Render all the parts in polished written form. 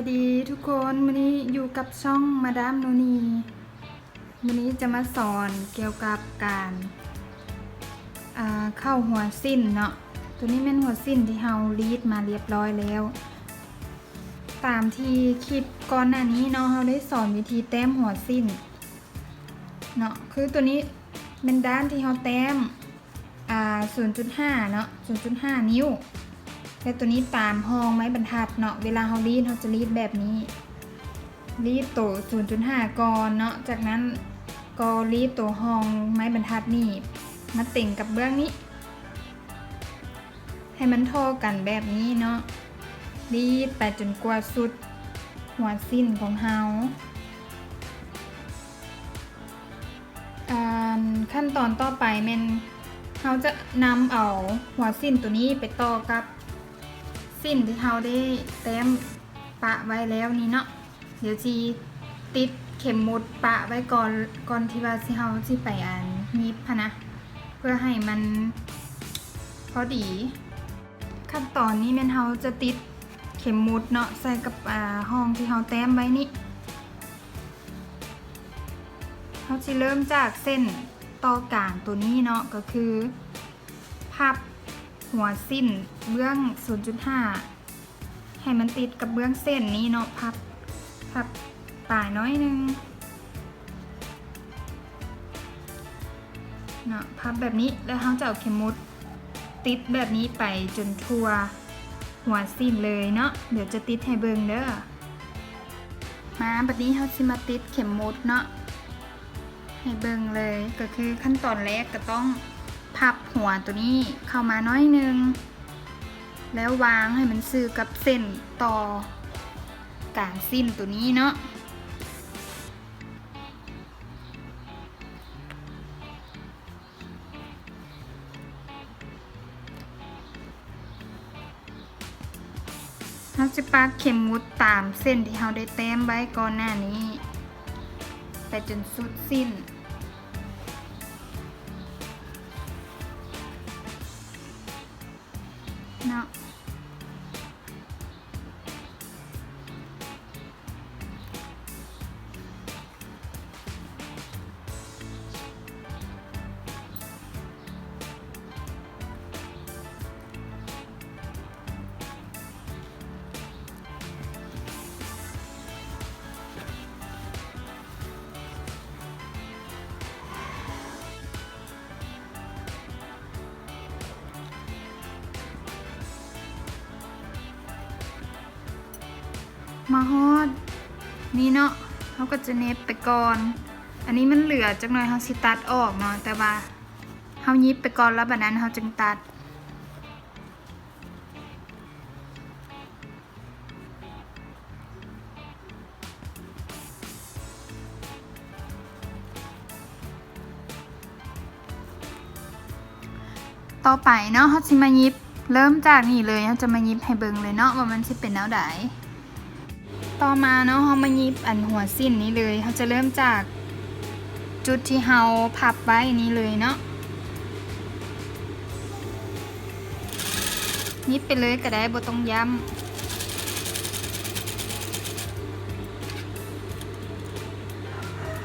ายดีทุกคนวันนี้อยู่กับช่องมาดามโนนีวันนี้จะมาสอนเกี่ยวกับการเข้าหัวสิ้นเนาะตัวนี้เป็นหัวสิ้นที่เรารีดมาเรียบร้อยแล้วตามที่คลิปก่อนหน้านี้เนาะเราได้สอนวิธีแต้มหัวสิ้นเนาะคือตัวนี้เป็นด้านที่เราแต้ม0.5 เนาะ 0.5 นิ้วและตัวนี้ตามห้องไม้บรรทัดเนาะเวลาเรารีดเราจะรีดแบบนี้รีดตัว 0.5 ก่อนเนาะจากนั้นก็รีดตัวห้องไม้บรรทัดนี่มาติ่งกับเบื้องนี้ให้มันเท่ากันแบบนี้เนาะรีดไปจนกว่าสุดหัวสิ้นของเราขั้นตอนต่อไปเราจะนำเอาหัวสิ้นตัวนี้ไปต่อกับสิ้นที่เราได้แต้มปะไว้แล้วนี่เนาะเดี๋ยวจีติดเข็มมุดปะไว้ก่อนที่ว่าเราจะไปยิบนะเพื่อให้มันพอดีขั้นตอนนี้เราจะติดเข็มมุดเนาะใส่กับห้องที่เราแต้มไว้นี่เราจะเริ่มจากเส้นต่อกลางตัวนี้เนาะก็คือพับหัวสิ้นเบื้อง 0.5 ให้มันติดกับเบื้องเส้นนี้เนาะพับปลายน้อยนึงเนาะพับแบบนี้แล้วเราจะเอาเข็มมุดติดแบบนี้ไปจนทั่วหัวสิ้นเลยเนาะเดี๋ยวจะติดให้เบิ่งเด้อมาแบบนี้เราจะมาติดเข็มมุดเนาะให้เบิ่งเลยก็คือขั้นตอนแรกก็ต้องพับหัวตัวนี้เข้ามาน้อยนึงแล้ววางให้มันซื่อกับเส้นต่อกลางสิ้นตัวนี้เนาะเราจะปักเข็มมุดตามเส้นที่เราได้แต้มไว้ก่อนหน้านี้ไปจนสุดสิ้นเนาะมาฮอดนี่เนาะเขาก็จะเน็บไปก่อนอันนี้มันเหลือจักหน่อยเขาสิตัดออกเนาะแต่ว่าเขายิบไปก่อนแล้วบัดนั้นเขาจึงตัดต่อไปเนาะเขาจะมายิบเริ่มจากนี่เลยเขาจะมายิบให้เบิ่งเลยเนาะว่ามันสิเป็นแนวใดต่อมาเนาะเขามายิบหัวสิ้นนี้เลยเขาจะเริ่มจากจุดที่เราพับไว้นี้เลยเนาะยิบไปเลยก็ได้บ่ต้องย้ำ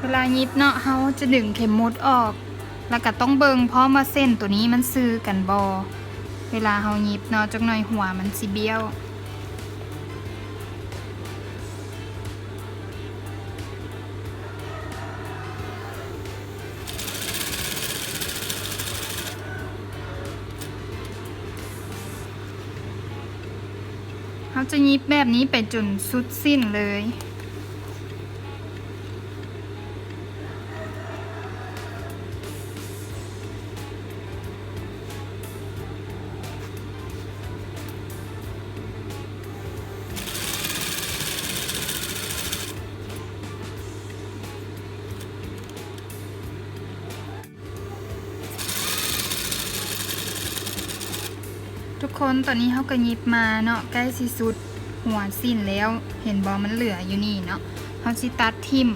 เวลายิบเนาะเขาจะดึงเข็มมุดออกแล้วก็ต้องเบิ่งเพราะว่าเส้นตัวนี้มันซื้อกันบ่เวลาเรายิบเนาะจักหน่อยหัวมันสิเบี้ยวเขาจะยิบแบบนี้ไปจนสุดสิ้นเลยทุกคนตอนนี้เขาก็ยิบมาเนาะใกล้สิสุดหัวสิ้นแล้วเห็นบอมันเหลืออยู่นี่เนาะเขาสิตัดทิม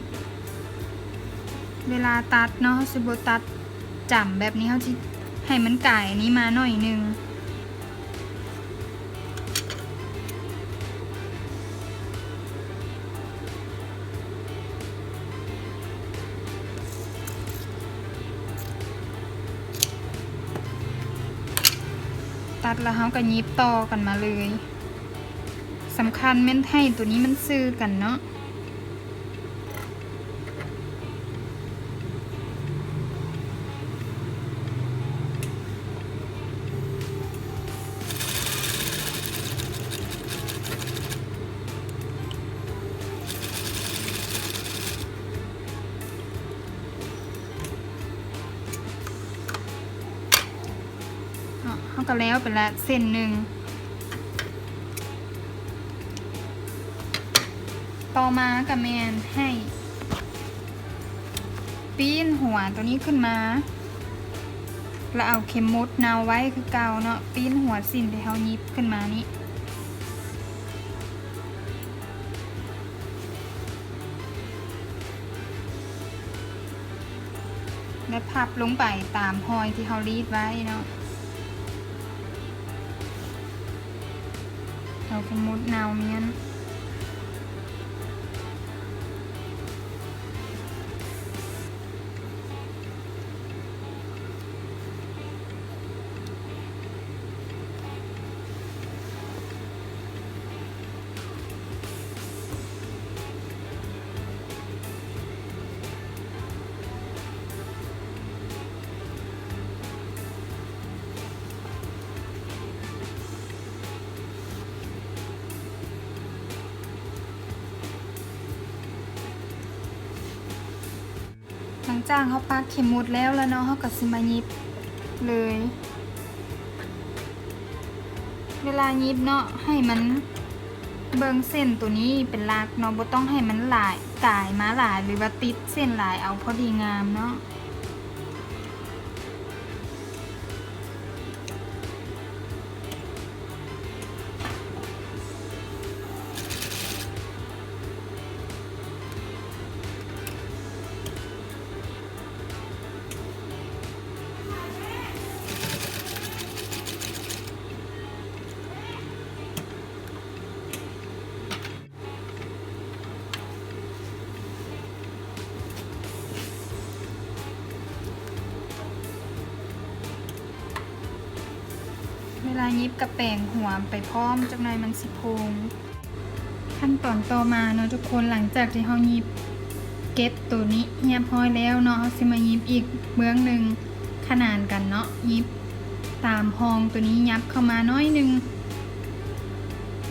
เวลาตัดเนาะเขาสิบ่ตัดจ่ำแบบนี้เขาสิให้มันไก่นี้มาหน่อยนึง เ ตัดแล้วเขาก็ยิบต่อกันมาเลยสำคัญแม่นให้ตัวนี้มันซื้อกันเนาะเขาก็แล้วไปละเส้นหนึ่งต่อมากับแมนให้ปีนหัวตัวนี้ขึ้นมาแล้วเอาเข็มมดนาวไว้คือเกาเนาะปีนหัวสิ้นที่เขายิบขึ้นมานี้และพับลงไปตามหอยที่เขารีดไว้เนาะเอาเข็มมดนาวเมียนหลังจากเขาปักเข็มมดแล้วเนาะเขาก็สิมายิบเลยเวลายิบเนาะให้มันเบิ่งเส้นตัวนี้เป็นหลักเนาะบ่ต้องให้มันหลายกายมาหลายหรือว่าติดเส้นหลายเอาพอดีงามเนาะเวลายิบกระแปงหัวไปพร้อมจักหน่อยมันสิโพงขั้นตอนต่อมาเนาะทุกคนหลังจากที่เขายิบเก็บตัวนี้เรียบร้อยแล้วเนาะเขาสิมายิบอีกเบื้องหนึ่งขนานกันเนาะยิบตามพองตัวนี้ยับเข้ามาน้อยนึง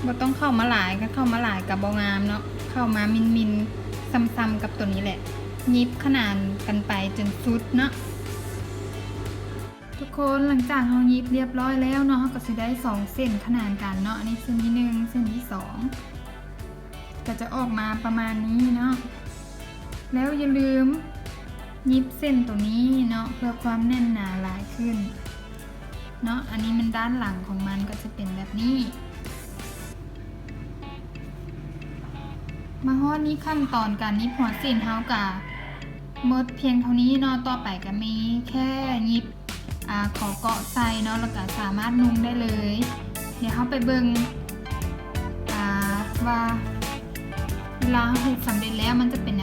บ่ต้องเข้ามาหลายก็เข้ามาหลายกับบ่งามเนาะเข้ามามินซ้ำๆกับตัวนี้แหละยิบขนานกันไปจนสุดเนาะทุกคนหลังจากเรายิบเรียบร้อยแล้วเนาะก็จะได้2เส้นขนานกันเนาะอันนี้เส้นที่1เส้นที่2ก็จะออกมาประมาณนี้เนาะแล้วอย่าลืมยิบเส้นตัวนี้เนาะเพื่อความแน่นหนาหลายขึ้นเนาะอันนี้มันด้านหลังของมันก็จะเป็นแบบนี้มาฮอดนี้ขั้นตอนการยิบหัวเส้นเฮากะหมดเพียงเท่านี้เนาะต่อไปก็มีแค่ยิบขอเกาะใส่เนาะแล้วก็สามารถนุ่งได้เลยเดี๋ยวเขาไปเบิ่งว่าเวลาเฮ็ดสำเร็จแล้วมันจะเป็น